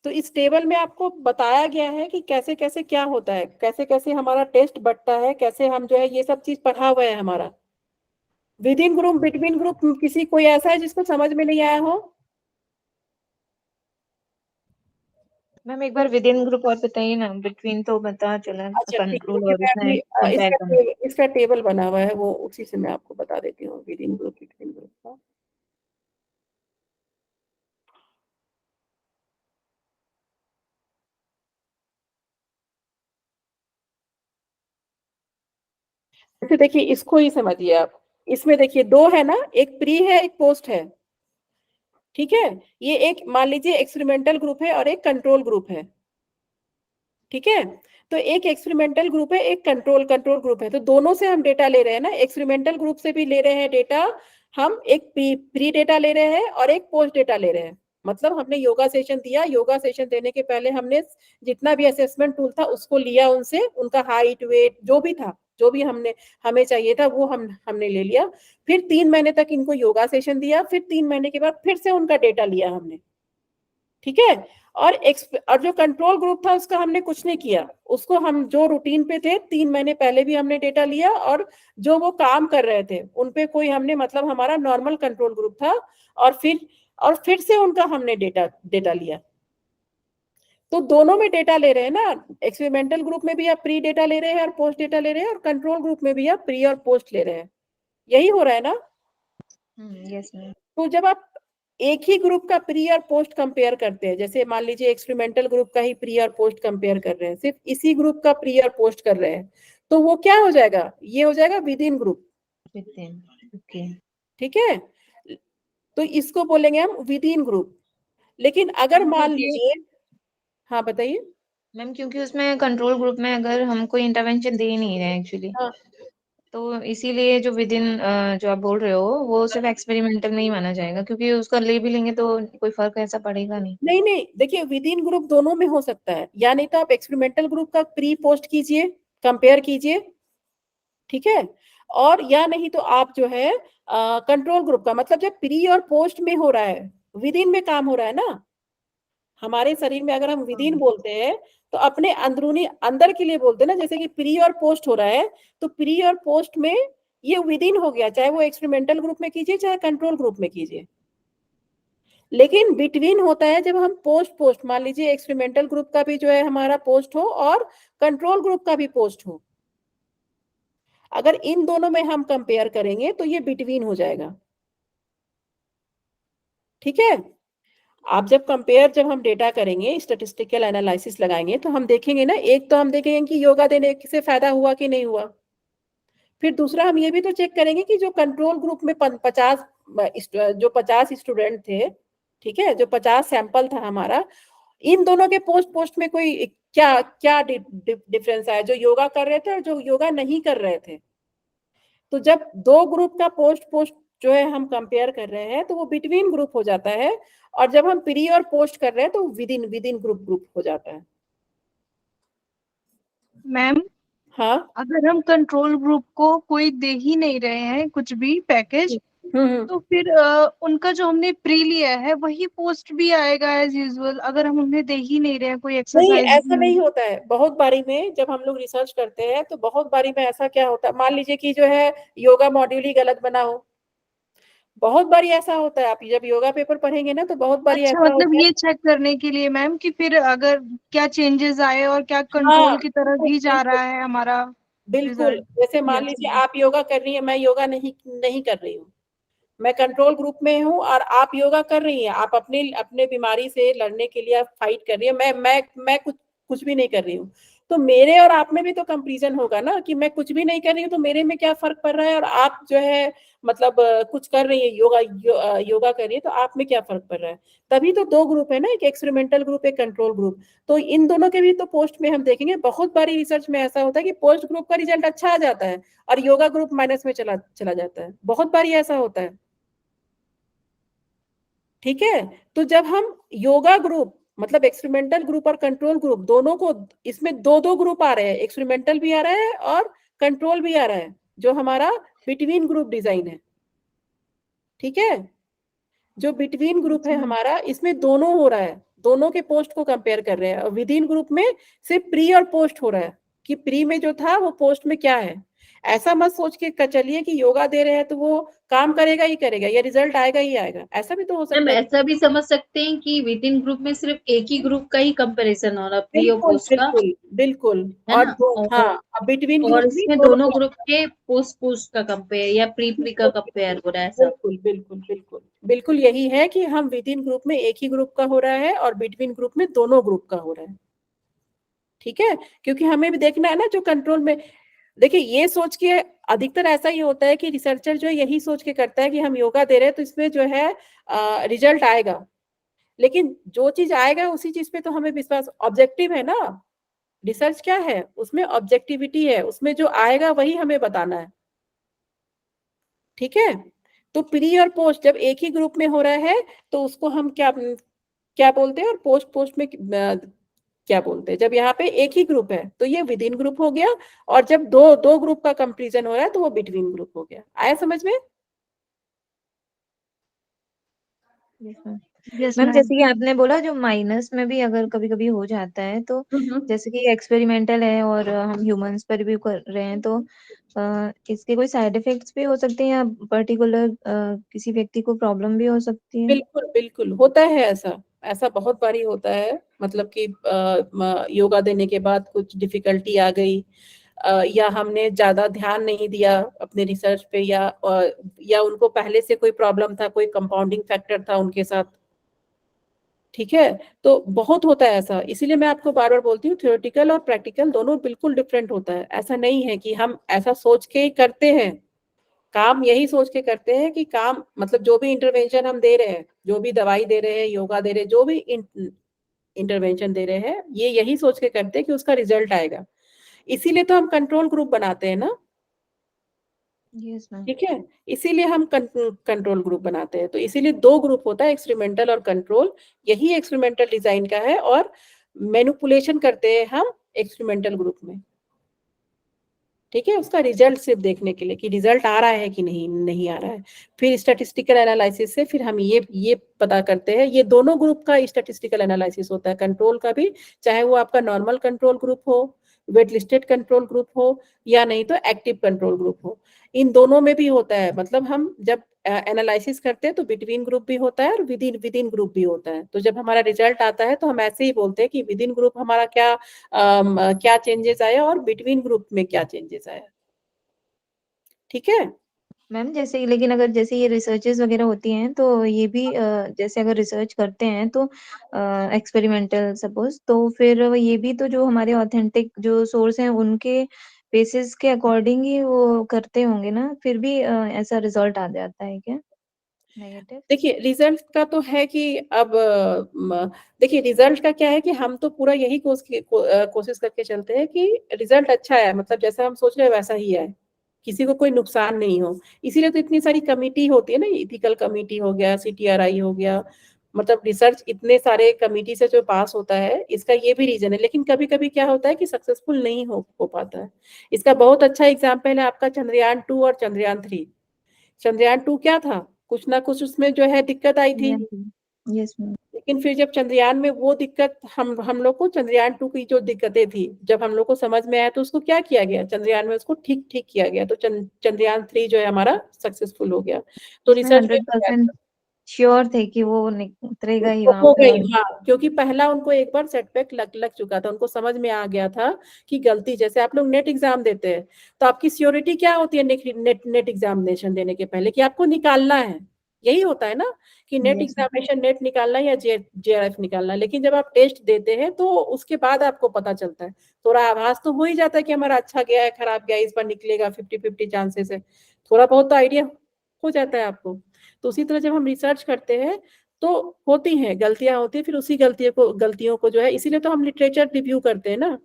तो इस टेबल में आपको बताया गया है कि कैसे कैसे क्या होता है, कैसे कैसे हमारा टेस्ट बढ़ता है, कैसे हम जो है ये सब चीज पढ़ा हुआ है हमारा। With in group, between group, किसी कोई ऐसा है जिसको समझ में नहीं आया हो? मैम एक बार विद इन ग्रुप और बताइए ना, बिटवीन तो पता चला, अच्छा ठीक है, कंट्रोल और मैं उसमें अभी कंपेयर करना। इसका टेबल बना हुआ है, वो उसी से मैं आपको बता देती हूँ with in group, between group का। जैसे देखिए इसको ही समझिए आप, इसमें देखिए 2 है ना, एक प्री है एक पोस्ट है, ठीक है। ये एक मान लीजिए एक्सपेरिमेंटल ग्रुप है और एक कंट्रोल ग्रुप है, ठीक है। तो एक एक्सपेरिमेंटल ग्रुप है, एक कंट्रोल ग्रुप है, तो दोनों से हम डेटा ले रहे हैं ना, एक्सपेरिमेंटल ग्रुप से भी ले रहे हैं डेटा हम, एक प्री डेटा ले रहे हैं और एक पोस्ट डेटा ले रहे हैं। मतलब हमने योगा सेशन दिया, योगा सेशन देने के पहले हमने जितना भी असेसमेंट टूल था उसको लिया उनसे, उनका हाइट वेट जो भी था, जो भी हमें चाहिए था वो हमने ले लिया। फिर 3 महीने तक इनको योगा सेशन दिया, फिर 3 महीने के बाद फिर से उनका डेटा लिया हमने, ठीक है। और जो कंट्रोल ग्रुप था उसका हमने कुछ नहीं किया, उसको हम जो रूटीन पे थे 3 महीने पहले भी हमने डेटा लिया, और जो वो काम कर रहे थे उनपे कोई हमने, मतलब हमारा नॉर्मल कंट्रोल ग्रुप था, और फिर से उनका हमने डेटा लिया। तो दोनों में डेटा ले रहे हैं ना, एक्सपेरिमेंटल ग्रुप में भी आप प्री डेटा ले रहे हैं और पोस्ट डेटा ले रहे हैं, और कंट्रोल ग्रुप में भी आप प्री और पोस्ट ले रहे हैं, यही हो रहा है ना। Yes ma'am. तो जब आप एक ही ग्रुप का प्री और पोस्ट कंपेयर करते हैं, जैसे मान लीजिए एक्सपेरिमेंटल ग्रुप का ही प्री और पोस्ट कंपेयर कर रहे हैं, सिर्फ इसी ग्रुप का प्री और पोस्ट कर रहे हैं, तो वो क्या हो जाएगा, ये हो जाएगा विद इन ग्रुप, ओके। ठीक है। तो इसको बोलेंगे हम विद इन ग्रुप। लेकिन अगर मान लीजिए, हाँ बताइए मैम, क्योंकि उसमें कंट्रोल ग्रुप में अगर हम कोई इंटरवेंशन दे ही नहीं रहे एक्चुअली, हाँ। तो इसीलिए जो विद इन जो आप बोल रहे हो वो सिर्फ एक्सपेरिमेंटल नहीं माना जाएगा, क्योंकि उसका ले भी लेंगे तो कोई फर्क ऐसा पड़ेगा नहीं। नहीं, देखिए विद इन ग्रुप दोनों में हो सकता है, या नहीं तो आप एक्सपेरिमेंटल ग्रुप का प्री पोस्ट कीजिए, कंपेयर कीजिए, ठीक है। और या नहीं तो आप जो है कंट्रोल ग्रुप का, मतलब जब प्री और पोस्ट में हो रहा है, विद इन में काम हो रहा है ना, हमारे शरीर में अगर हम विद इन बोलते हैं तो अपने अंदरूनी अंदर के लिए बोलते हैं ना, जैसे कि प्री और पोस्ट हो रहा है, तो प्री और पोस्ट में ये विद इन हो गया, चाहे वो एक्सपेरिमेंटल ग्रुप में कीजिए चाहे कंट्रोल ग्रुप में कीजिए। लेकिन बिटवीन होता है जब हम पोस्ट मान लीजिए एक्सपेरिमेंटल ग्रुप का भी जो है हमारा पोस्ट हो और कंट्रोल ग्रुप का भी पोस्ट हो, अगर इन दोनों में हम कंपेयर करेंगे तो ये बिटवीन हो जाएगा, ठीक है। आप जब हम डेटा करेंगे, स्टैटिस्टिकल एनालिसिस लगाएंगे, तो हम देखेंगे ना, एक तो हम देखेंगे कि योगा देने से फायदा हुआ कि नहीं हुआ, फिर दूसरा हम ये भी तो चेक करेंगे कि जो कंट्रोल ग्रुप में 50 स्टूडेंट थे, ठीक है, जो 50 सैंपल था हमारा, इन दोनों के पोस्ट में कोई क्या क्या डिफरेंस आया, जो योगा कर रहे थे और जो योगा नहीं कर रहे थे। तो जब दो ग्रुप का पोस्ट जो है हम कंपेयर कर रहे हैं तो वो बिटवीन ग्रुप हो जाता है, और जब हम प्री और पोस्ट कर रहे हैं तो विद इन ग्रुप हो जाता है। मैम, हाँ। अगर हम कंट्रोल ग्रुप को कोई दे ही नहीं रहे हैं कुछ भी पैकेज, तो फिर उनका जो हमने प्री लिया है वही पोस्ट भी आएगा एज यूजुअल, अगर हम उन्हें दे ही नहीं रहे हैं कोई नहीं, एक्सरसाइज। ऐसा नहीं होता है। बहुत बारी में जब हम लोग रिसर्च करते हैं तो बहुत बारी में ऐसा क्या होता है, मान लीजिए कि जो है योगा मॉड्यूल ही गलत बना हो, बहुत बारी ऐसा होता है। आप जब योगा पेपर पढ़ेंगे ना तो बहुत बारी अच्छा, ऐसा मतलब होता है। ये चेक करने के लिए मैम कि फिर अगर क्या चेंजेस आए और क्या हाँ, कंट्रोल की तरफ बिल्कुल भी जा बिल्कुल रहा है हमारा बिल्कुल। रिजल्ट। जैसे मान लीजिए आप योगा कर रही है, मैं योगा नहीं कर रही हूँ, मैं कंट्रोल ग्रुप में हूँ और आप योगा कर रही हैं, आप अपने बीमारी से लड़ने के लिए आप फाइट कर रही है, मैं कुछ भी नहीं कर रही हूँ, तो मेरे और आप में भी तो कंपैरिजन होगा ना, कि मैं कुछ भी नहीं कर रही हूँ तो मेरे में क्या फर्क पड़ रहा है, और आप जो है मतलब कुछ कर रही है, योगा कर रही है, तो आप में क्या फर्क पड़ रहा है। तभी तो दो ग्रुप है ना, एक एक्सपेरिमेंटल ग्रुप, एक कंट्रोल ग्रुप। तो इन दोनों के भी तो पोस्ट में हम देखेंगे, बहुत बारी रिसर्च में ऐसा होता है कि पोस्ट ग्रुप का रिजल्ट अच्छा आ जाता है और योगा ग्रुप माइनस में चला जाता है, बहुत बारी ऐसा होता है, ठीक है। तो जब हम योगा ग्रुप, मतलब एक्सपेरिमेंटल ग्रुप और कंट्रोल ग्रुप दोनों को, इसमें दो ग्रुप आ रहे हैं, एक्सपेरिमेंटल भी आ रहा है और कंट्रोल भी आ रहा है, जो हमारा बिटवीन ग्रुप डिजाइन है, ठीक है। जो बिटवीन ग्रुप है हमारा, इसमें दोनों हो रहा है, दोनों के पोस्ट को कंपेयर कर रहे हैं, और विद इन ग्रुप में सिर्फ प्री और पोस्ट हो रहा है, कि प्री में जो था वो पोस्ट में क्या है। ऐसा मत सोच के चलिए कि योगा दे रहे हैं तो वो काम करेगा ही करेगा, या रिजल्ट आएगा ही आएगा, ऐसा भी तो हो मैम सकता है। ऐसा भी समझ सकते हैं कि विद इन ग्रुप में सिर्फ एक ही ग्रुप का ही कंपैरिजन हो रहा, प्री और बिल्कुल पोस्ट का, बिल्कुल है और ना। हाँ, बिटवीन और ग्रुप भी इसमें दोनों दोनों का, ग्रुप के पोस्ट का कंपेयर या प्री का कंपेयर हो रहा है सब। बिल्कुल यही है कि हम विद इन ग्रुप में एक ही ग्रुप का हो रहा है और बिटवीन ग्रुप में दोनों ग्रुप का हो रहा है, ठीक है। क्योंकि हमें भी देखना है ना, जो कंट्रोल में, देखिए ये सोच के अधिकतर ऐसा ही होता है कि रिसर्चर जो है यही सोच के करता है कि हम योगा दे रहे हैं तो इसमें जो है रिजल्ट आएगा, लेकिन जो चीज आएगा उसी चीज पे तो हमें विश्वास, ऑब्जेक्टिव है ना, रिसर्च क्या है, उसमें ऑब्जेक्टिविटी है, उसमें जो आएगा वही हमें बताना है, ठीक है। तो प्री और पोस्ट जब एक ही ग्रुप में हो रहा है तो उसको हम क्या क्या बोलते हैं, और पोस्ट पोस्ट में क्या बोलते हैं। जब यहाँ पे एक ही ग्रुप है तो ये विद इन ग्रुप हो गया, और जब दो दो ग्रुप का कंपेरिजन हो रहा है तो वो बिटवीन ग्रुप हो गया। आया समझ में? Yes ma'am ma'am. जैसे कि आपने बोला जो माइनस में भी अगर कभी कभी हो जाता है तो जैसे कि एक्सपेरिमेंटल है और हम ह्यूमंस पर भी कर रहे हैं तो इसके कोई साइड इफेक्ट्स भी हो सकते हैं या पर्टिकुलर किसी व्यक्ति को प्रॉब्लम भी हो सकती है? बिल्कुल बिल्कुल होता है ऐसा, ऐसा बहुत बारी होता है। मतलब कि योगा देने के बाद कुछ डिफिकल्टी आ गई, या हमने ज्यादा ध्यान नहीं दिया अपने रिसर्च पे, या उनको पहले से कोई प्रॉब्लम था, कोई कंपाउंडिंग फैक्टर था उनके साथ, ठीक है। तो बहुत होता है ऐसा, इसीलिए मैं आपको बार बार बोलती हूँ थ्योरेटिकल और प्रैक्टिकल दोनों बिल्कुल डिफरेंट होता है। ऐसा नहीं है कि हम ऐसा सोच के ही करते हैं, काम यही सोच के करते हैं कि काम मतलब जो भी इंटरवेंशन हम दे रहे हैं, जो भी दवाई दे रहे हैं, योगा दे रहे हैं, जो भी इंटरवेंशन दे रहे हैं, ये यही सोच के करते हैं कि उसका रिजल्ट आएगा। इसीलिए तो हम कंट्रोल ग्रुप बनाते हैं ना, यस मैम। ठीक है। इसीलिए हम कंट्रोल ग्रुप बनाते हैं। तो इसीलिए दो ग्रुप होता है, एक्सपेरिमेंटल और कंट्रोल। यही एक्सपेरिमेंटल डिजाइन का है, और मैनिपुलेशन करते हैं हम एक्सपेरिमेंटल ग्रुप में, ठीक है। उसका रिजल्ट सिर्फ देखने के लिए कि रिजल्ट आ रहा है कि नहीं नहीं आ रहा है। फिर स्टैटिस्टिकल एनालिसिस से फिर हम ये पता करते हैं। ये दोनों ग्रुप का स्टैटिस्टिकल एनालिसिस होता है, कंट्रोल का भी, चाहे वो आपका नॉर्मल कंट्रोल ग्रुप हो, वेट लिस्टेड कंट्रोल ग्रुप हो, या नहीं तो एक्टिव कंट्रोल ग्रुप हो। इन दोनों में भी होता है। मतलब हम जब एनालिसिस करते हैं तो बिटवीन ग्रुप भी होता है और विद इन ग्रुप भी होता है। तो जब हमारा रिजल्ट आता है तो हम ऐसे ही बोलते हैं कि विद इन ग्रुप हमारा क्या चेंजेस आया और बिटवीन ग्रुप में क्या चेंजेस आया, ठीक है। मैम जैसे लेकिन अगर जैसे ये रिसर्चेस वगैरह होती हैं तो ये भी जैसे अगर रिसर्च करते हैं तो एक्सपेरिमेंटल सपोज तो फिर ये भी तो जो हमारे ऑथेंटिक जो सोर्स हैं उनके बेसिस के अकॉर्डिंग ही वो करते होंगे ना, फिर भी ऐसा रिजल्ट आ जाता है क्या नेगेटिव? देखिए रिजल्ट का तो है कि अब देखिए रिजल्ट का क्या है कि हम तो पूरा यही कोशिश करके चलते हैं कि रिजल्ट अच्छा है, मतलब जैसा हम सोच रहे हैं वैसा ही है, किसी को कोई नुकसान नहीं हो। इसीलिए तो इतनी सारी कमेटी होती है ना, इथिकल कमेटी हो गया, CTRI हो गया, मतलब रिसर्च इतने सारे कमेटी से जो पास होता है, इसका ये भी रीजन है। लेकिन कभी कभी क्या होता है कि सक्सेसफुल नहीं हो पाता है। इसका बहुत अच्छा एग्जाम्पल है आपका चंद्रयान 2 और चंद्रयान 3। चंद्रयान 2 क्या था, कुछ ना कुछ उसमें जो है दिक्कत आई थी, यस मैम। लेकिन फिर जब चंद्रयान में वो दिक्कत हम लोग को चंद्रयान 2 की जो दिक्कतें थी जब हम लोग को समझ में आया तो उसको क्या किया गया, चंद्रयान में उसको ठीक ठीक किया गया। तो चंद्रयान 3 जो है हमारा सक्सेसफुल हो गया। तो उसमें रिसर्च में 100% श्योर थे कि वो उतरेगा ही वो वहां हो पे गई, और हाँ, क्योंकि पहला उनको एक बार सेटबैक लग चुका था, उनको समझ में आ गया था कि गलती, जैसे आप लोग नेट एग्जाम देते हैं तो आपकी सियोरिटी क्या होती है नेट एग्जामिनेशन देने के पहले, कि आपको निकालना है, यही होता है ना कि net yes ma'am. Examination net निकालना या JRF निकालना। लेकिन जब आप टेस्ट देते हैं तो उसके बाद आपको पता चलता है, थोड़ा आभास तो हो ही जाता है कि हमारा अच्छा गया है खराब गया, इस बार निकलेगा 50-50 चांसेस है, थोड़ा बहुत तो आइडिया हो जाता है आपको। तो उसी तरह जब हम रिसर्च करते हैं तो होती हैं गलतियां, होती है, फिर उसी गलतियों को जो है, इसीलिए तो हम लिटरेचर रिव्यू करते हैं ना।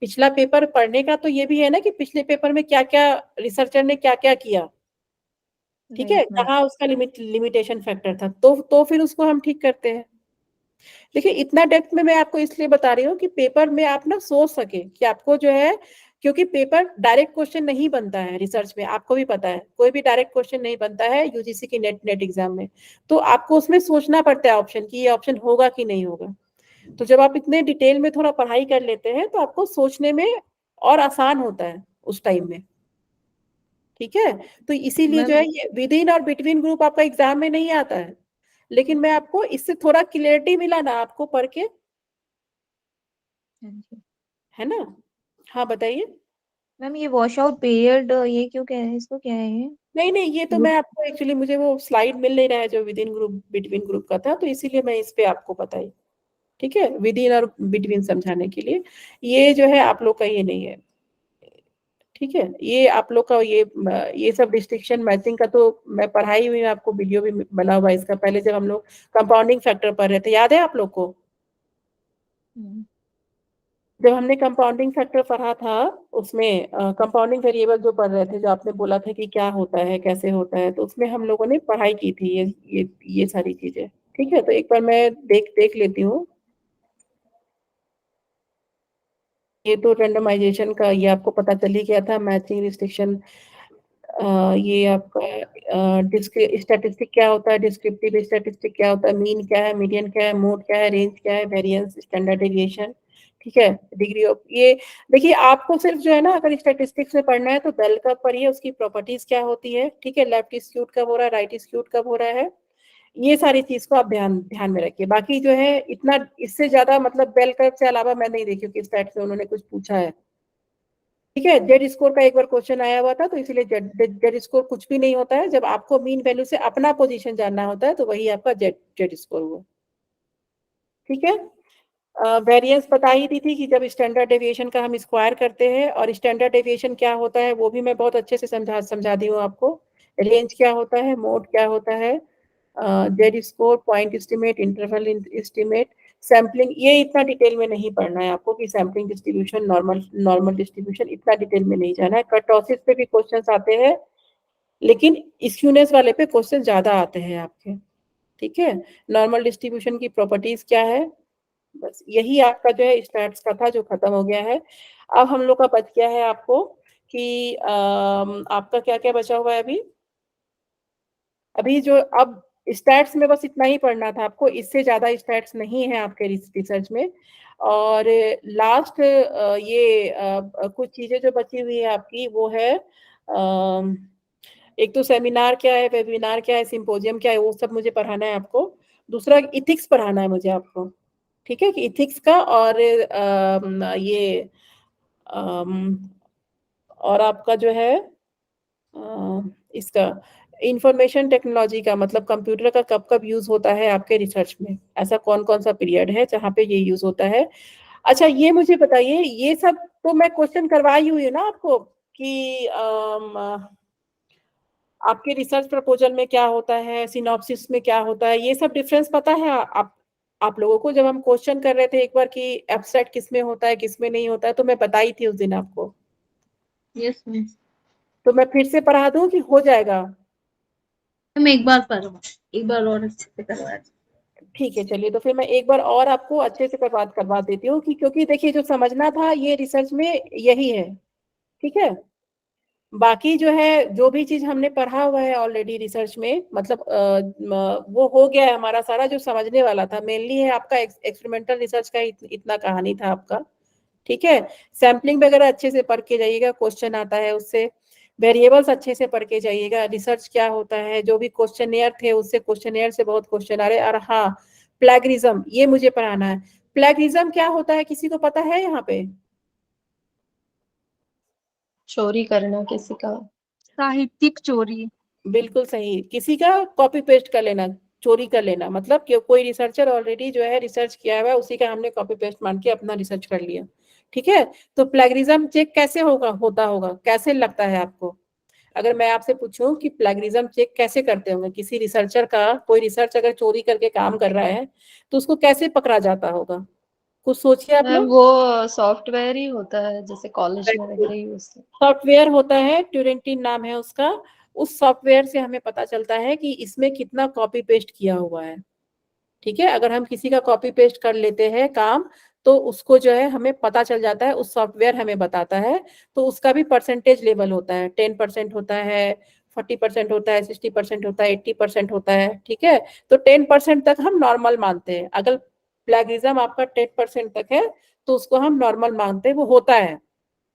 पिछला पेपर पढ़ने का तो ये भी है ना कि पिछले पेपर में क्या क्या रिसर्चर ने क्या क्या किया, ठीक है, राइट मैम। कहाँ उसका लिमिटेशन फैक्टर था, तो फिर उसको हम ठीक करते हैं। देखिए इतना डेप्थ में मैं आपको इसलिए बता रही हूँ कि पेपर में आप ना सोच सके कि आपको जो है, क्योंकि पेपर डायरेक्ट क्वेश्चन नहीं बनता है रिसर्च में, आपको भी पता है कोई भी डायरेक्ट क्वेश्चन नहीं बनता है UGC की नेट एग्जाम में। तो आपको उसमें सोचना पड़ता है ऑप्शन की ये ऑप्शन होगा कि नहीं होगा। तो जब आप इतने डिटेल में थोड़ा पढ़ाई कर लेते हैं तो आपको सोचने में और आसान होता है उस टाइम में, ठीक है। तो इसीलिए जो मैम है ये विद इन और बिटवीन ग्रुप आपका एग्जाम में नहीं आता है, लेकिन मैं आपको इससे थोड़ा क्लियरिटी मिला ना आपको पढ़ के, हाँ जी। है ना। हाँ बताइए। मैम ये वॉश आउट पीरियड ये क्यों कह रहे हैं, इसको क्या है ये? नहीं नहीं, ये तो मैं आपको एक्चुअली मुझे वो स्लाइड मिल नहीं रहा है जो with in group between group का था, तो इसीलिए मैं इस पे आपको बताई, ठीक है, विद इन और बिटवीन समझाने के लिए। ये जो है आप लोग का ये नहीं है, ठीक है। ये आप लोग का ये सब डिस्टिंक्शन मैचिंग का तो मैं पढ़ाई हुई, आपको वीडियो भी बना हुआ है इसका, पहले जब हम लोग कंपाउंडिंग फैक्टर पढ़ रहे थे, याद है आप लोग को? हम्म। जब हमने कंपाउंडिंग फैक्टर पढ़ा था उसमें कंपाउंडिंग वेरिएबल जो पढ़ रहे थे, जो आपने बोला था कि क्या होता है, कैसे होता है, तो उसमें हम लोगों ने पढ़ाई की थी ये सारी चीजें। ठीक है, तो एक बार मैं देख लेती हूँ। ये तो रेंडमाइजेशन का ये आपको पता चल ही गया था, मैचिंग रिस्ट्रिक्शन। ये आपका स्टैटिस्टिक क्या होता है, डिस्क्रिप्टिव स्टैटिस्टिक क्या होता है, मीन क्या है, मीडियन क्या है, मोड क्या है, रेंज क्या है, वेरिएंस, स्टैंडर्ड डेविएशन। ठीक है, डिग्री ऑफ ये देखिए, आपको सिर्फ जो है ना, अगर स्टैटिस्टिक्स में पढ़ना है तो बेल कर्व पढ़िए, उसकी प्रॉपर्टीज क्या होती है। ठीक है, लेफ्ट स्क्यूड कब हो रहा है, राइट स्क्यूड कब हो रहा है, ये सारी चीज को आप ध्यान में रखिए। बाकी जो है इतना इससे ज्यादा मतलब बेल कर्व से अलावा मैं नहीं देखी कि स्टैट्स में उन्होंने कुछ पूछा है। ठीक है, जेड स्कोर का एक बार क्वेश्चन आया हुआ था, तो इसीलिए जेड स्कोर कुछ भी नहीं होता है। जब आपको मीन वैल्यू से अपना पोजीशन जानना होता है तो वही आपका जेड स्कोर हुआ। ठीक है, वेरिएंस बता ही दी थी कि जब स्टैंडर्ड डेविएशन का हम स्क्वायर करते हैं, और स्टैंडर्ड डेविएशन क्या होता है वो भी मैं बहुत अच्छे से समझा दी हूँ आपको। रेंज क्या होता है, मोड क्या होता है, Z score, point estimate, interval estimate, sampling, ये इतना डिटेल में नहीं पढ़ना है आपको कि सैम्पलिंग डिस्ट्रीब्यूशन, नॉर्मल डिस्ट्रीब्यूशन, इतना डिटेल में नहीं जाना है। कर्टोसिस पे भी क्वेश्चंस आते हैं, लेकिन स्क्यूनेस वाले पे क्वेश्चन ज्यादा आते हैं आपके। ठीक है, नॉर्मल डिस्ट्रीब्यूशन की प्रॉपर्टीज क्या है, बस यही आपका जो है स्टैट्स का था जो खत्म हो गया है। अब हम लोग का बच गया है आपको कि आपका क्या क्या बचा हुआ है अभी जो अब स्टैट्स में बस इतना ही पढ़ना था आपको, इससे ज्यादा स्टैट्स नहीं है आपके रिसर्च में। और लास्ट ये कुछ चीजें जो बची हुई है आपकी वो है एक तो सेमिनार क्या है, वेबिनार क्या है, सिंपोजियम क्या है, वो सब मुझे पढ़ाना है आपको। दूसरा इथिक्स पढ़ाना है मुझे आपको। ठीक है, कि इथिक्स का और ये और आपका जो है इसका इंफॉर्मेशन टेक्नोलॉजी का, मतलब कंप्यूटर का कब कब यूज होता है आपके रिसर्च में, ऐसा कौन कौन सा पीरियड है जहाँ पे ये यूज होता है। अच्छा, ये मुझे बताइए, ये सब तो मैं क्वेश्चन करवाई हुई हूँ ना आपको कि आपके रिसर्च प्रपोजल में क्या होता है, सिनॉप्सिस में क्या होता है, ये सब डिफरेंस पता है आप लोगों को। जब हम क्वेश्चन कर रहे थे एक बार कि एब्स्ट्रैक्ट किस में होता है किस में नहीं होता है, तो मैं बताई थी उस दिन आपको। Yes ma'am. तो मैं फिर से पढ़ा दूं कि हो जाएगा? मैम एक बार और अच्छे से करवा। ठीक है, चलिए, तो फिर मैं एक बार और आपको अच्छे से करवा देती हूँ कि क्योंकि देखिए जो समझना था ये रिसर्च में यही है। ठीक है, बाकी जो है जो भी चीज हमने पढ़ा हुआ है ऑलरेडी रिसर्च में, मतलब वो हो गया है हमारा सारा जो समझने वाला था। मेनली है आपका एक्सपेरिमेंटल रिसर्च का इतना कहानी था आपका। ठीक है, सैम्पलिंग वगैरह अच्छे से पढ़ के जाइएगा, क्वेश्चन आता है उससे। वेरिएबल्स अच्छे से पढ़ के जाइएगा, रिसर्च क्या होता है, जो भी क्वेश्चनेयर थे उससे क्वेश्चनेयर से बहुत क्वेश्चन आ रहे। और हाँ, प्लेगरिज्म ये मुझे पढ़ाना है। प्लेगरिज्म क्या होता है, किसी को पता है यहाँ पे? चोरी करना किसी का। साहित्यिक चोरी। बिल्कुल सही, किसी का कॉपी पेस्ट कर लेना, चोरी कर लेना, मतलब कि कोई रिसर्चर ऑलरेडी जो है रिसर्च किया हुआ है उसी का हमने कॉपी पेस्ट मान के अपना रिसर्च कर लिया। ठीक है, तो प्लेगरिज्म चेक कैसे होता होगा, कैसे लगता है आपको? अगर मैं आपसे पूछूं कि प्लेगरिज्म चेक कैसे करते होंगे, किसी रिसर्चर का, कोई रिसर्च अगर चोरी करके काम कर रहा है तो उसको कैसे पकड़ा जाता होगा, कुछ सोचिए आप मैम लोग। वो सॉफ्टवेयर ही होता है जैसे कॉलेज में वगैरह यूज। सॉफ्टवेयर होता है, ट्यूरेंटिन नाम है उसका। उस सॉफ्टवेयर से हमें पता चलता है कि इसमें कितना कॉपी पेस्ट किया हुआ है। ठीक है, अगर हम किसी का कॉपी पेस्ट कर लेते हैं काम, तो उसको जो है हमें पता चल जाता है, उस सॉफ्टवेयर हमें बताता है। तो उसका भी परसेंटेज लेवल होता है, 10% होता है, 40% होता है, 60% होता है, 80% होता है। ठीक है, तो 10% तक हम नॉर्मल मानते हैं। अगर प्लेगरिज्म आपका 10% तक है तो उसको हम नॉर्मल मानते हैं, वो होता है।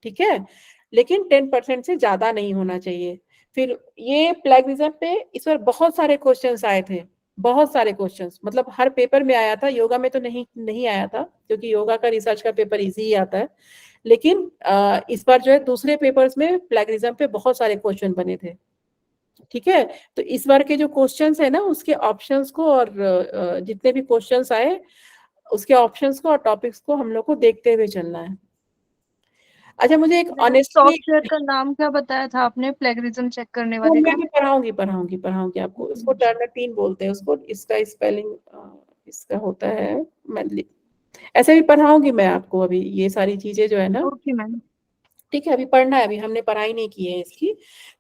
ठीक है, लेकिन 10% से ज्यादा नहीं होना चाहिए। फिर ये प्लेगरिज्म पे इस बार बहुत सारे क्वेश्चंस आए थे, बहुत सारे क्वेश्चंस, मतलब हर पेपर में आया था। योगा में तो नहीं आया था, क्योंकि योगा का रिसर्च का पेपर इजी ही आता है। लेकिन इस बार जो है दूसरे पेपर्स में प्लेगरिज्म पे बहुत सारे क्वेश्चन बने थे। ठीक है, तो इस बार के जो क्वेश्चंस है ना, उसके ऑप्शंस को और जितने भी क्वेश्चंस आए उसके ऑप्शंस को और टॉपिक्स को हम लोग को देखते हुए चलना है। अच्छा, मुझे एक ऑनेस्टली, सॉफ्टवेयर का नाम क्या बताया था आपने, प्लेगरिज्म चेक करने वो वाले मैं का? भी पढ़ाऊंगी आपको। इसको टर्नर 3 बोलते हैं उसको, इसका स्पेलिंग इसका होता है, मैं ऐसे भी पढ़ाऊंगी मैं आपको अभी ये सारी चीजें जो है ना। Okay ma'am. ठीक है, अभी पढ़ना है, अभी हमने पढ़ाई नहीं की है इसकी।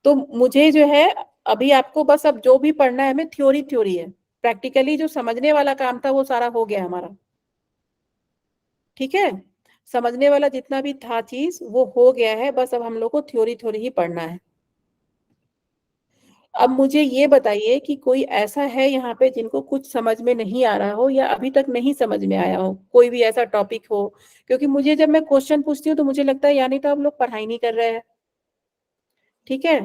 तो मुझे जो है अभी आपको बस अब जो भी पढ़ना है हमें थ्योरी है, प्रैक्टिकली जो समझने वाला काम था वो सारा हो गया हमारा। ठीक है, समझने वाला जितना भी था चीज वो हो गया है, बस अब हम लोग को थ्योरी ही पढ़ना है। अब मुझे ये बताइए कि कोई ऐसा है यहाँ पे जिनको कुछ समझ में नहीं आ रहा हो या अभी तक नहीं समझ में आया हो, कोई भी ऐसा टॉपिक हो। क्योंकि मुझे जब मैं क्वेश्चन पूछती हूँ तो मुझे लगता है यानी तो आप लोग पढ़ाई नहीं कर रहे हैं। ठीक है,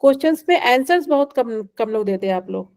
क्वेश्चंस में आंसर्स बहुत कम कम लोग देते हैं आप लोग।